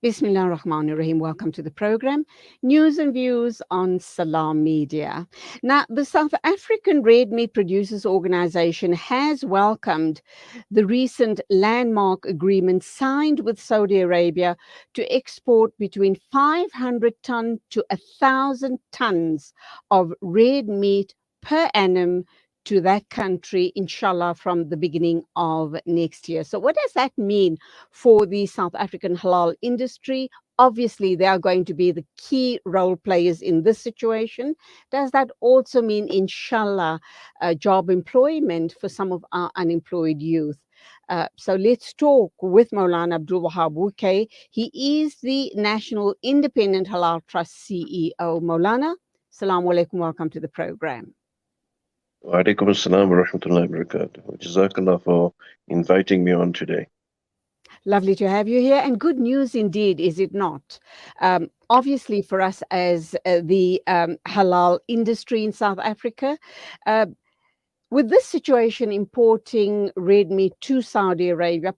Bismillah ar-Rahman ar-Rahim. Welcome to the program. News and views on Salam Media. Now, the South African Red Meat Producers Organization has welcomed the recent landmark agreement signed with Saudi Arabia to export between 500 tons to 1,000 tons of red meat per annum to that country, inshallah, from the beginning of next year. So what does that mean for the South African halal industry? Obviously, they are going to be the key role players in this situation. Does that also mean, inshallah, job employment for some of our unemployed youth? So let's talk with Moulana Abdul Wahab Wookay. He is the National Independent Halaal Trust CEO. Moulana, Assalamu alaikum, welcome to the program. Wa alaikum assalam wa rahmatullahi wa barakatuh. Jazakallah for inviting me on today. Lovely to have you here, and good news indeed, is it not? Obviously, for us as the halal industry in South Africa, with this situation, importing red meat to Saudi Arabia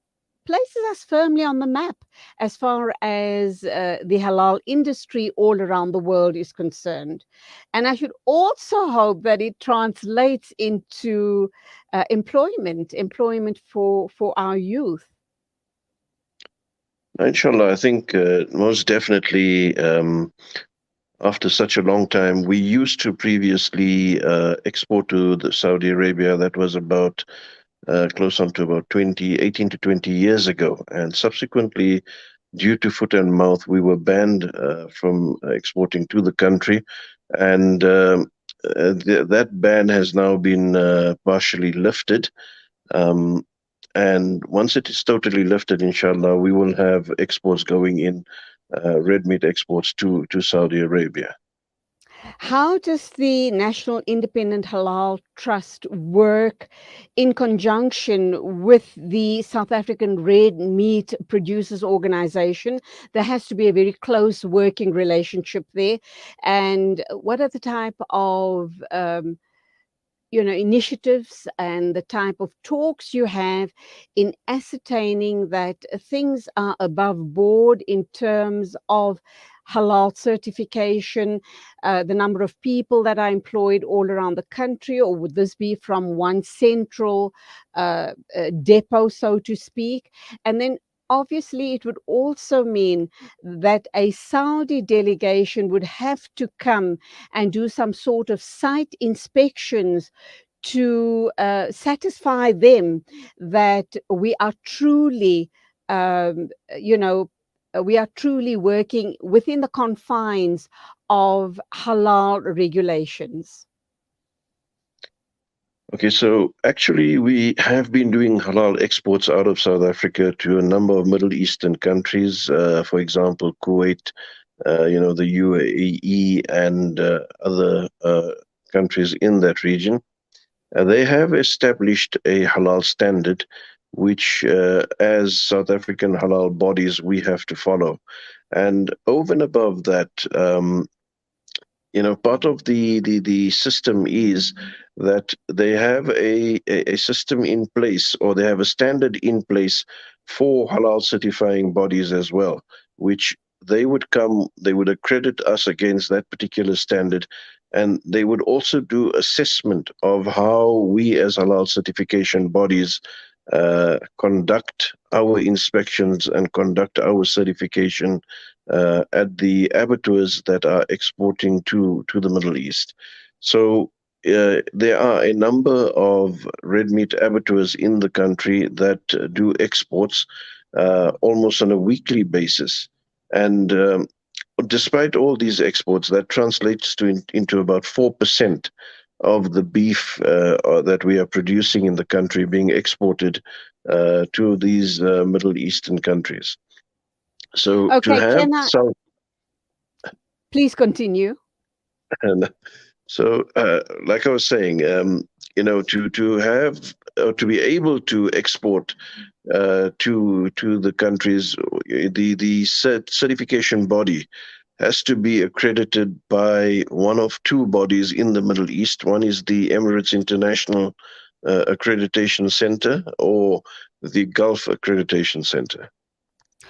places us firmly on the map as far as the halal industry all around the world is concerned. And I should also hope that it translates into employment for our youth. Inshallah, I think most definitely after such a long time, we used to previously export to the Saudi Arabia. That was about close on to about 18 to 20 years ago. And subsequently, due to foot and mouth, we were banned from exporting to the country. And that ban has now been partially lifted. And once it is totally lifted, inshallah, we will have exports going in, red meat exports to Saudi Arabia. How does the National Independent Halal Trust work in conjunction with the South African Red Meat Producers Organization? There has to be a very close working relationship there. And what are the type of initiatives and the type of talks you have in ascertaining that things are above board in terms of halal certification, the number of people that are employed all around the country, or would this be from one central depot, so to speak? And then obviously, it would also mean that a Saudi delegation would have to come and do some sort of site inspections to satisfy them that we are truly, we are truly working within the confines of halal regulations. Okay, so actually, we have been doing halal exports out of South Africa to a number of Middle Eastern countries, for example, Kuwait, the UAE, and other countries in that region. They have established a halal standard, which, as South African halal bodies, we have to follow. And over and above that, part of the system is that they have a system in place, or they have a standard in place for halal certifying bodies as well, which they would accredit us against that particular standard, and they would also do assessment of how we as halal certification bodies conduct our inspections and conduct our certification at the abattoirs that are exporting to the Middle East. So there are a number of red meat abattoirs in the country that do exports almost on a weekly basis. And despite all these exports, that translates into about 4% of the beef that we are producing in the country being exported to these Middle Eastern countries. So okay, to have some, please continue. And so, like I was saying, to be able to export to the countries, the certification body has to be accredited by one of two bodies in the Middle East. One is the Emirates International Accreditation Center, or the Gulf Accreditation Center.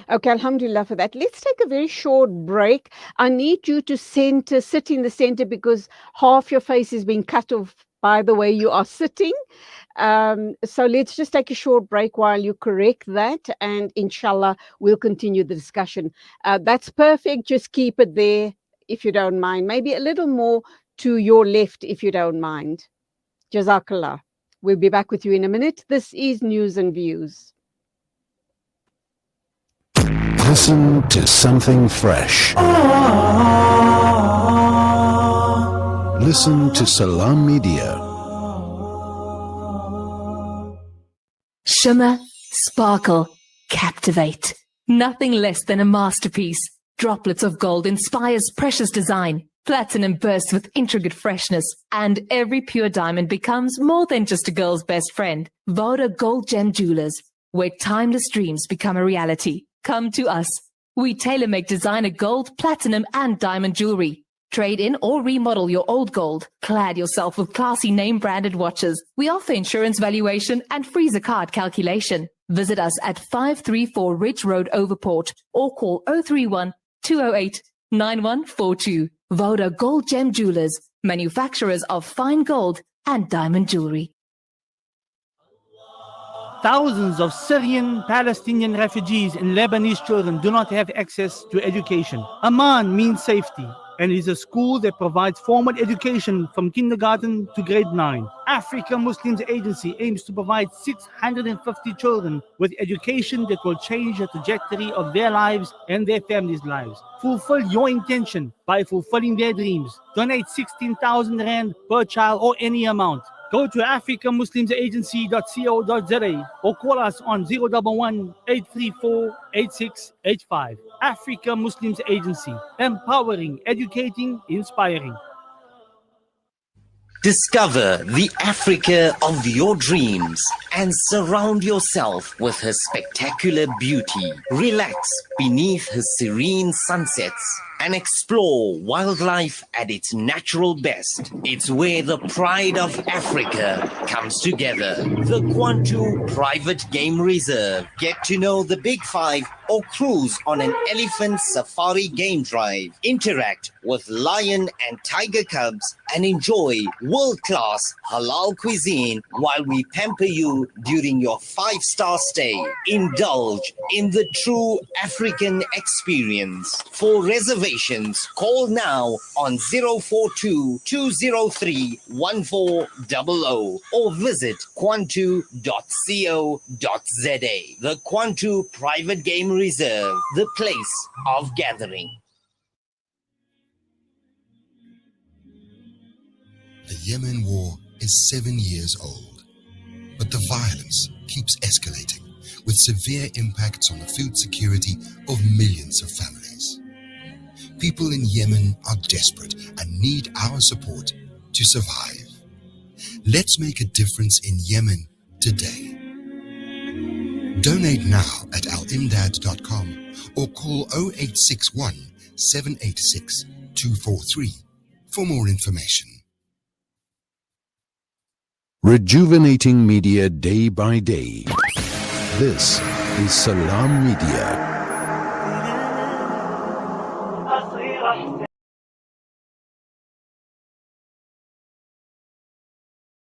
Okay, alhamdulillah for that. Let's take a very short break. I need you to sit in the center because half your face is being cut off by the way you are sitting. So let's just take a short break while you correct that, and inshallah, we'll continue the discussion. That's perfect. Just keep it there if you don't mind. Maybe a little more to your left if you don't mind. Jazakallah. We'll be back with you in a minute. This is News and Views. Listen to something fresh. Listen to Salam Media. Shimmer, sparkle, captivate. Nothing less than a masterpiece. Droplets of gold inspires precious design. Platinum bursts with intricate freshness. And every pure diamond becomes more than just a girl's best friend. Voda Gold Gem Jewelers, where timeless dreams become a reality. Come to us. We tailor-make designer gold, platinum, and diamond jewelry. Trade in or remodel your old gold. Clad yourself with classy name-branded watches. We offer insurance valuation and free zakat calculation. Visit us at 534 Ridge Road, Overport, or call 031 208 9142. Voda Gold Gem Jewelers, manufacturers of fine gold and diamond jewelry. Thousands of Syrian Palestinian refugees and Lebanese children do not have access to education. Amman means safety and is a school that provides formal education from kindergarten to grade 9. Africa Muslims Agency aims to provide 650 children with education that will change the trajectory of their lives and their families' lives. Fulfill your intention by fulfilling their dreams. Donate 16,000 Rand per child or any amount. Go to africamuslimsagency.co.za or call us on 011 834 8685. Africa Muslims Agency, empowering, educating, inspiring. Discover the Africa of your dreams and surround yourself with her spectacular beauty. Relax beneath her serene sunsets and explore wildlife at its natural best. It's where the pride of Africa comes together. The Kwantu Private Game Reserve. Get to know the Big Five or cruise on an elephant safari game drive. Interact with lion and tiger cubs and enjoy world-class halal cuisine while we pamper you during your 5-star stay. Indulge in the true African experience. For reservations, call now on 042 203 1400 or visit kwantu.co.za. The Kwantu Private Game Reserve, the place of gathering. The Yemen war is 7 years old, but the violence keeps escalating with severe impacts on the food security of millions of families. People in Yemen are desperate and need our support to survive. Let's make a difference in Yemen today. Donate now at alimdad.com or call 0861 786 243 for more information. Rejuvenating media day by day. This is Salam Media.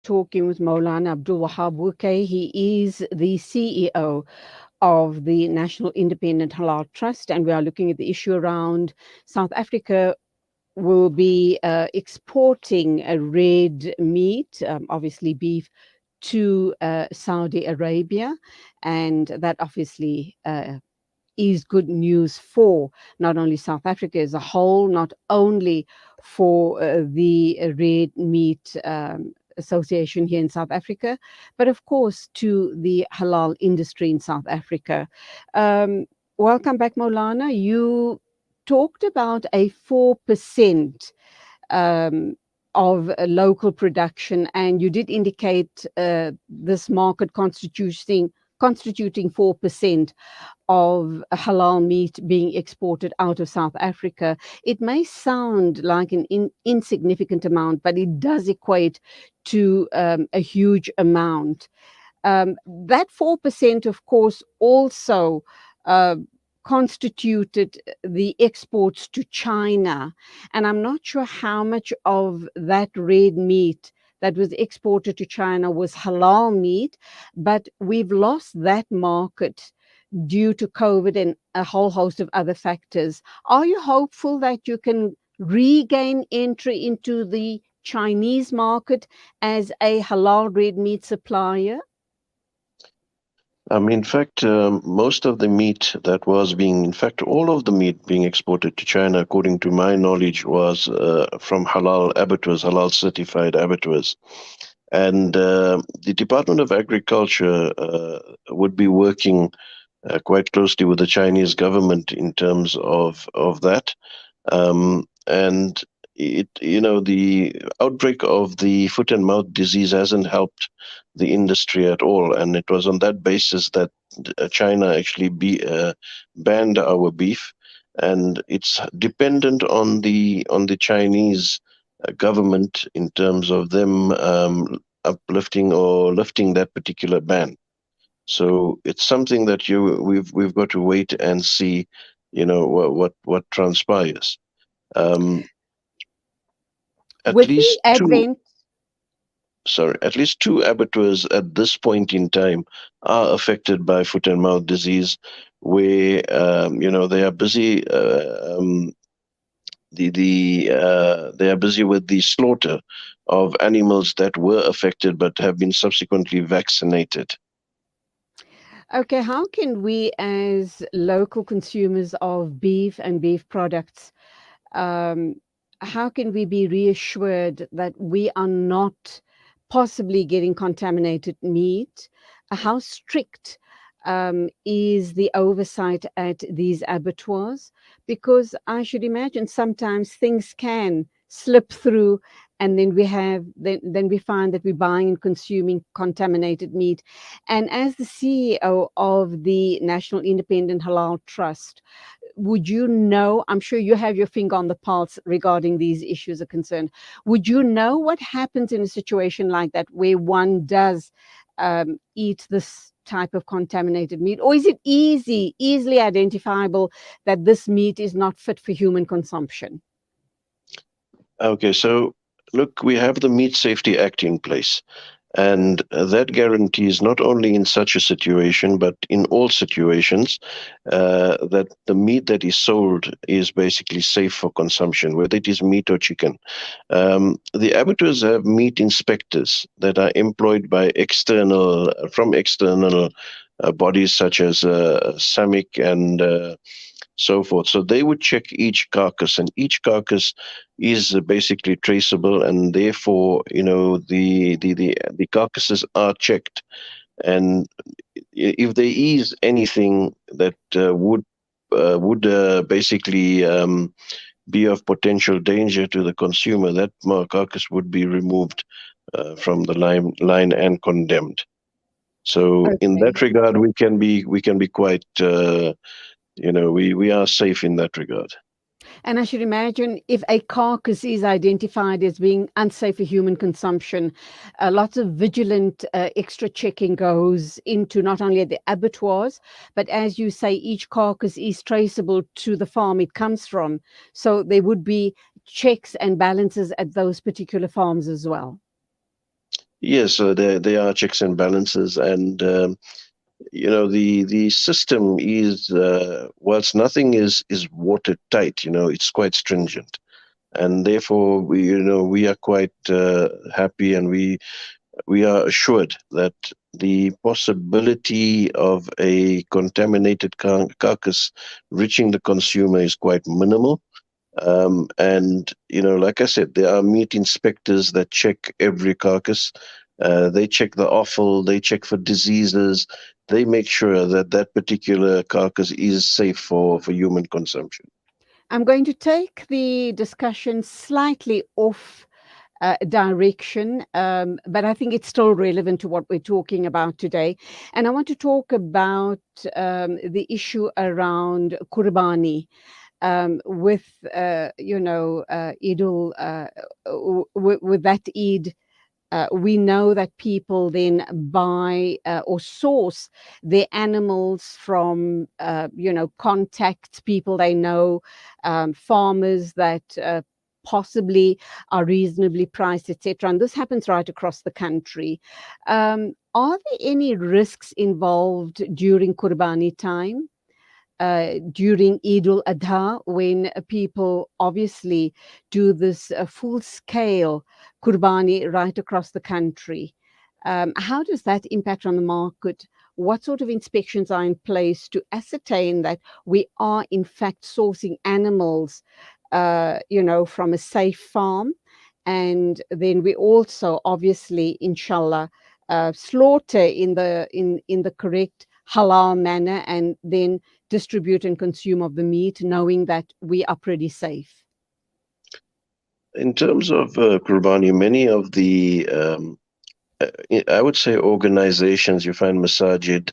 Talking with Moulana Abdul Wahab Wookay. He is the CEO of the National Independent Halaal Trust, and we are looking at the issue around South Africa will be exporting red meat, obviously beef, to Saudi Arabia, and that obviously is good news for not only South Africa as a whole, not only for the red meat association here in South Africa, but of course to the halal industry in South Africa. Welcome back, Moulana. You talked about a 4% of local production, and you did indicate this market constituting 4% of halal meat being exported out of South Africa. It may sound like an insignificant amount, but it does equate to a huge amount. That 4%, of course, also uh, constituted the exports to China. And I'm not sure how much of that red meat that was exported to China was halal meat, but we've lost that market due to COVID and a whole host of other factors. Are you hopeful that you can regain entry into the Chinese market as a halal red meat supplier? In fact, most of the meat that was being, in fact, all of the meat being exported to China, according to my knowledge, was from halal abattoirs, halal certified abattoirs. And the Department of Agriculture would be working quite closely with the Chinese government in terms of that. And the outbreak of the foot and mouth disease hasn't helped the industry at all, and it was on that basis that China actually banned our beef, and it's dependent on the Chinese government in terms of them uplifting or lifting that particular ban. So it's something that we've got to wait and see, what transpires. Um, at With the least two, advent, at least two abattoirs at this point in time are affected by foot and mouth disease, where they are busy. They are busy with the slaughter of animals that were affected but have been subsequently vaccinated. okay, how can we as local consumers of beef and beef products, um, how can we be reassured that we are not possibly getting contaminated meat? How strict is the oversight at these abattoirs? Because I should imagine sometimes things can slip through, and then we find that we're buying and consuming contaminated meat. And as the CEO of the National Independent Halal Trust, would you know, I'm sure you have your finger on the pulse regarding these issues are concerned, would you know what happens in a situation like that where one does eat this type of contaminated meat? Or is it easily identifiable that this meat is not fit for human consumption? Okay, so look, we have the Meat Safety Act in place. And that guarantees not only in such a situation, but in all situations, that the meat that is sold is basically safe for consumption, whether it is meat or chicken. The abattoirs have meat inspectors that are employed by from external bodies such as SAMIC and so forth. So they would check each carcass, and each carcass is basically traceable, and therefore, the carcasses are checked. And if there is anything that would basically be of potential danger to the consumer, that carcass would be removed from the line and condemned. So in Okay. that regard, we can be quite we are safe in that regard. And I should imagine if a carcass is identified as being unsafe for human consumption, lots of vigilant extra checking goes into not only the abattoirs, but as you say, each carcass is traceable to the farm it comes from. So there would be checks and balances at those particular farms as well. Yes, there are checks and balances, and the system is whilst nothing is watertight, it's quite stringent, and therefore we are quite happy, and we are assured that the possibility of a contaminated carcass reaching the consumer is quite minimal. And like I said, there are meat inspectors that check every carcass. They check the offal, they check for diseases, they make sure that that particular carcass is safe for human consumption. I'm going to take the discussion slightly off direction, but I think it's still relevant to what we're talking about today. And I want to talk about the issue around Qurbani. With Idul, with that Eid We know that people then buy or source their animals from, contact people they know, farmers that possibly are reasonably priced, etc. And this happens right across the country. Are there any risks involved during Qurbani time? During Eid al-Adha, when people obviously do this full-scale Qurbani right across the country. How does that impact on the market? What sort of inspections are in place to ascertain that we are in fact sourcing animals, from a safe farm? And then we also obviously, inshallah, slaughter in the correct halal manner, and then distribute and consume of the meat, knowing that we are pretty safe. In terms of Qurbani, many of the, I would say, organizations, you find Masajid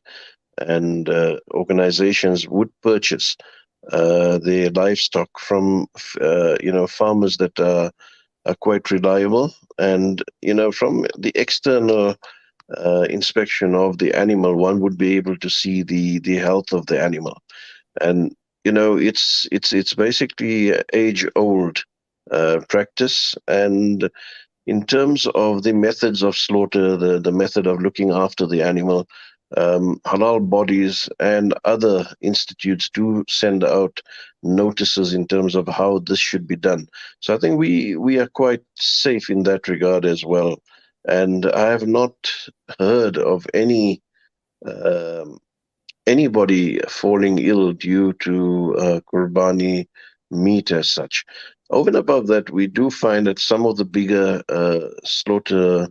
and organizations would purchase their livestock from, farmers that are quite reliable. And, from the external inspection of the animal, one would be able to see the health of the animal. And it's basically age old practice. And in terms of the methods of slaughter, the method of looking after the animal, halal bodies and other institutes do send out notices in terms of how this should be done. So I think we are quite safe in that regard as well. And I have not heard of anybody falling ill due to Qurbani meat as such. Over and above that, we do find that some of the bigger slaughter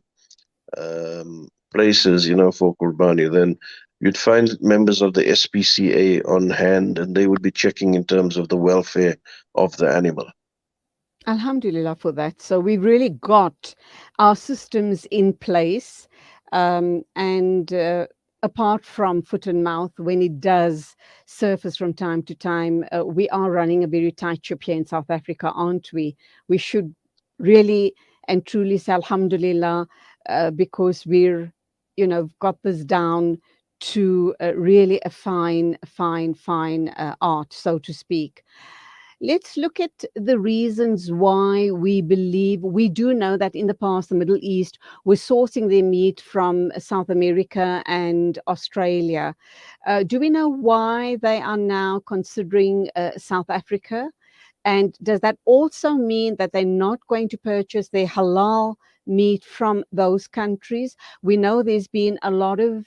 places, for Qurbani, then you'd find members of the SPCA on hand, and they would be checking in terms of the welfare of the animal. Alhamdulillah for that. So we've really got our systems in place. And apart from foot and mouth, when it does surface from time to time, we are running a very tight ship here in South Africa, aren't we? We should really and truly say Alhamdulillah, because we're, got this down to really a fine art, so to speak. Let's look at the reasons why we believe. We do know that in the past, the Middle East was sourcing their meat from South America and Australia. Do we know why they are now considering South Africa? And does that also mean that they're not going to purchase their halal meat from those countries? We know there's been a lot of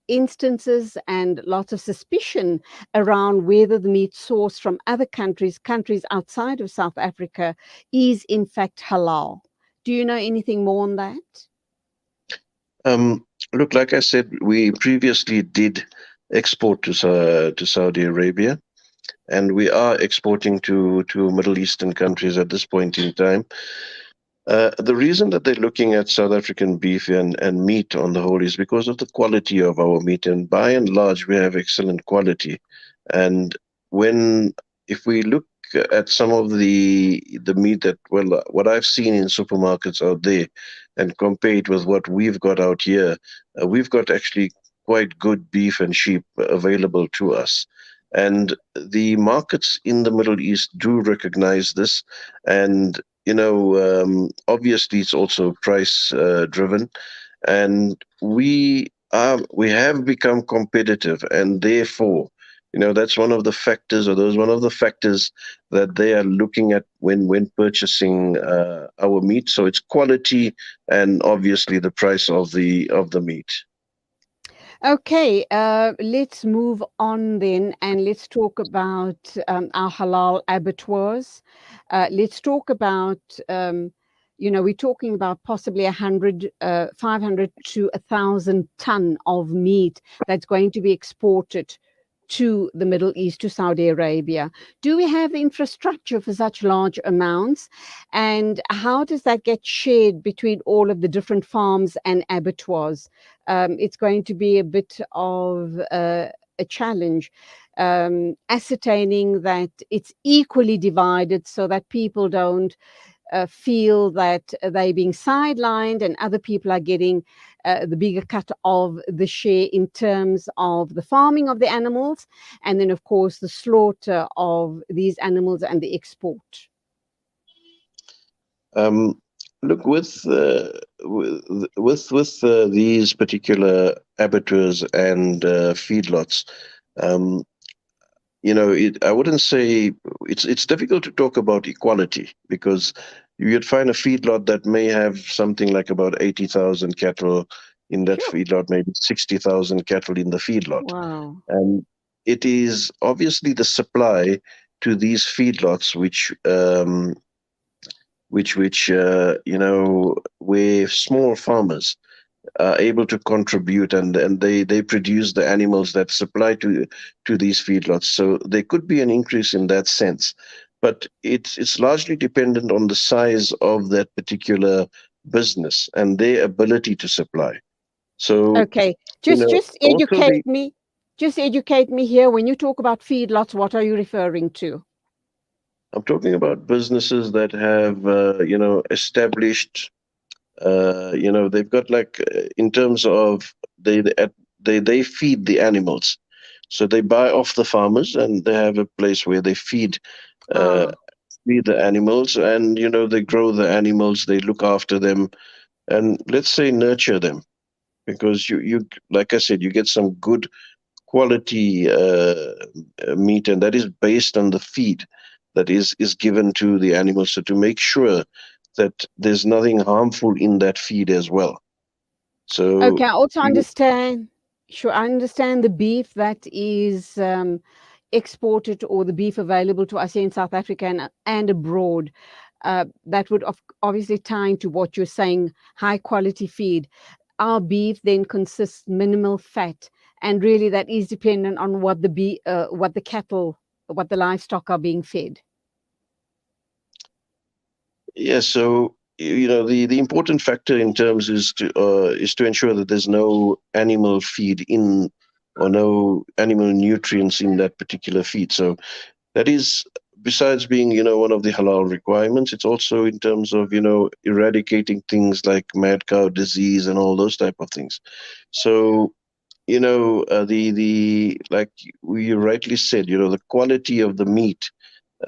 instances and lots of suspicion around whether the meat sourced from other countries outside of South Africa, is in fact halal. Do you know anything more on that? Look, like I said, we previously did export to Saudi Arabia, and we are exporting to Middle Eastern countries at this point in time. The reason that they're looking at South African beef and meat on the whole is because of the quality of our meat. And by and large, we have excellent quality. And if we look at some of the meat that, well, what I've seen in supermarkets out there and compare it with what we've got out here, we've got actually quite good beef and sheep available to us. And the markets in the Middle East do recognize this. And obviously it's also price driven, and we have become competitive, and therefore, that's one of the factors, or those one of the factors that they are looking at when purchasing our meat. So it's quality and obviously the price of the meat. Okay, let's move on then, and let's talk about our halal abattoirs. Let's talk about, we're talking about possibly 500 to 1,000 ton of meat that's going to be exported to the Middle East, to Saudi Arabia. Do we have the infrastructure for such large amounts? And how does that get shared between all of the different farms and abattoirs? It's going to be a bit of a challenge, ascertaining that it's equally divided so that people don't feel that they're being sidelined and other people are getting the bigger cut of the share in terms of the farming of the animals, and then, of course, the slaughter of these animals and the export? Look, with these particular abattoirs and feedlots, um, I wouldn't say it's difficult to talk about equality, because you'd find a feedlot that may have something like about 80,000 cattle in that Sure. feedlot, maybe 60,000 cattle in the feedlot, Wow. and it is obviously the supply to these feedlots where small farmers are able to contribute, and they produce the animals that supply to these feedlots. So there could be an increase in that sense, but it's largely dependent on the size of that particular business and their ability to supply. So Okay. Just also educate me. Just educate me here. When you talk about feedlots, what are you referring to? I'm talking about businesses that have established, they've got like, in terms of they feed the animals. So they buy off the farmers, and they have a place where they uh, Ah, feed the animals, and they grow the animals, they look after them, and let's say nurture them, because you like I said, you get some good quality meat, and that is based on the feed that is given to the animals. So to make sure that there's nothing harmful in that feed as well. So okay. I also you, understand. Sure, I understand the beef that is exported, or the beef available to us here in South Africa and abroad. That would obviously tie into what you're saying, high quality feed. Our beef then consists minimal fat, and really that is dependent on what the cattle, what the livestock are being fed. yeah, so the important factor in terms is to ensure that there's no animal feed in, or no animal nutrients in that particular feed. So that is, besides being one of the halal requirements, it's also in terms of eradicating things like mad cow disease and all those type of things. So the like you rightly said, the quality of the meat,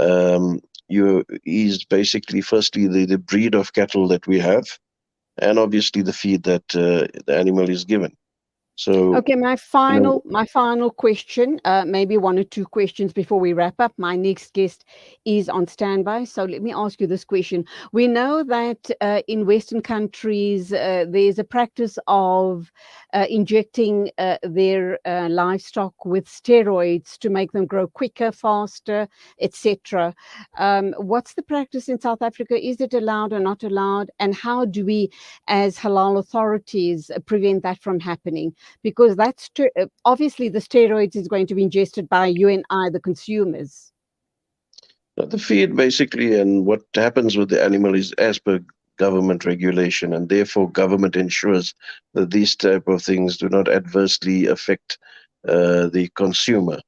um you is basically firstly the breed of cattle that we have, and obviously the feed that the animal is given. So Okay, you know my final question, maybe one or two questions before we wrap up. My next guest is on standby, so let me ask you this question. We know that in Western countries, there's a practice of injecting their livestock with steroids to make them grow quicker, faster, etc. What's the practice in South Africa? Is it allowed or not allowed? And how do we, as halal authorities, prevent that from happening? Because obviously the steroids is going to be ingested by you and I, the consumers. the feed basically, and what happens with the animal is as per government regulation, and therefore government ensures that these type of things do not adversely affect the consumer.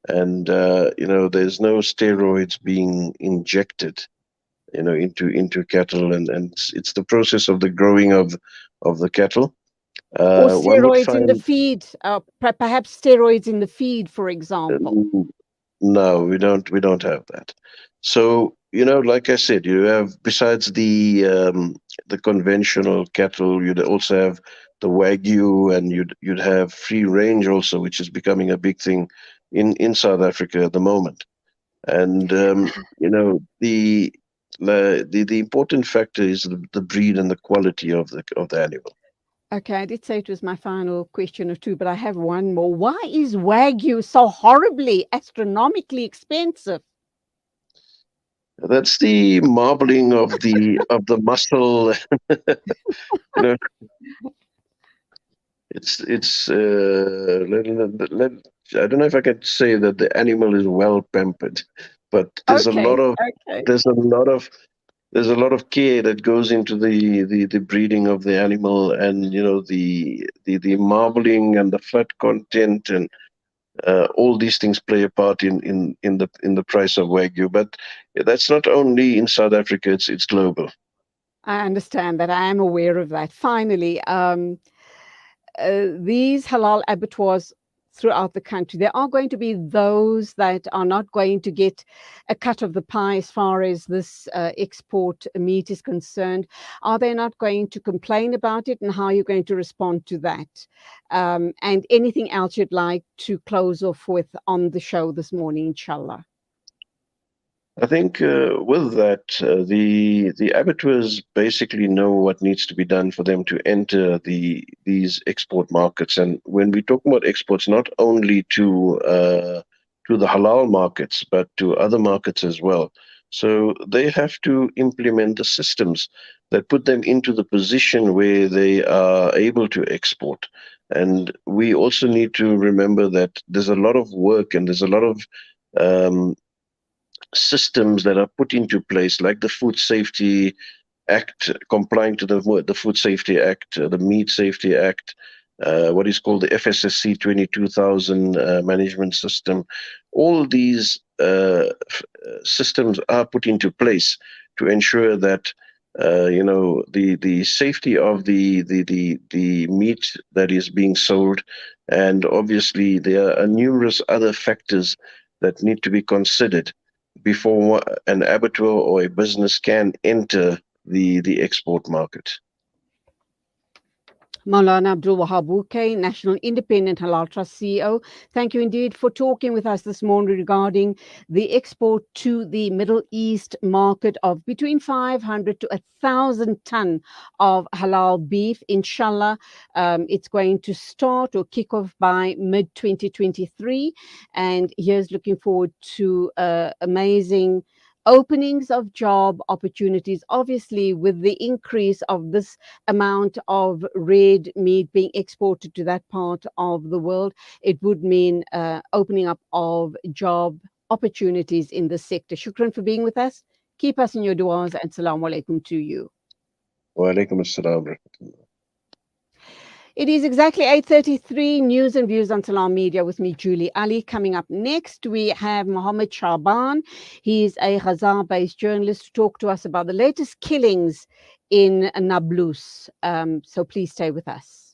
And there's no steroids being injected into cattle, and it's the process of the growing of the cattle. Or One would steroids in the find, feed, perhaps steroids in the feed, for example. no, we don't have that. So like I said, you have, besides the conventional cattle, you'd also have the wagyu, and you'd have free range also, which is becoming a big thing in South Africa at the moment. And the important factor is the breed and the quality of the animal. Okay, I did say it was my final question or two, but I have one more. Why is Wagyu so horribly, astronomically expensive? That's the marbling of the muscle. you know, it's I don't know if I can say that the animal is well pampered, but there's a lot Okay, of okay. there's a lot of there's a lot of care that goes into the breeding of the animal, and the marbling and the fat content, and all these things play a part in the price of Wagyu. But that's not only in South Africa; it's global. I understand that. I am aware of that. Finally, these halal abattoirs throughout the country, there are going to be those that are not going to get a cut of the pie as far as this export meat is concerned. Are they not going to complain about it, and how are you going to respond to that? And anything else you'd like to close off with on the show this morning, inshallah? I think with that, the abattoirs basically know what needs to be done for them to enter these export markets. And when we talk about exports, not only to the halal markets, but to other markets as well. So they have to implement the systems that put them into the position where they are able to export. And we also need to remember that there's a lot of work and there's a lot of um, systems that are put into place, like the Food Safety Act, complying to the Food Safety Act, the Meat Safety Act, what is called the FSSC 22000 management system. All these systems are put into place to ensure that the safety of the meat that is being sold, and obviously there are numerous other factors that need to be considered before an abattoir or a business can enter the export market. Moulana Abdul Wahab Wookay, National Independent Halaal Trust CEO. Thank you indeed for talking with us this morning regarding the export to the Middle East market of between 500 to 1,000 ton of halal beef. Inshallah, it's going to start or kick off by mid-2023. And here's looking forward to amazing openings of job opportunities. Obviously, with the increase of this amount of red meat being exported to that part of the world, it would mean opening up of job opportunities in the sector. Shukran for being with us. Keep us in your du'as, and salaam alaikum to you. Wa alaikum assalam. It is exactly 8:33. News and views on Salam Media with me, Julie Alli. Coming up next, we have Mohammed Shaban. He's a Gaza-based journalist to talk to us about the latest killings in Nablus. So please stay with us.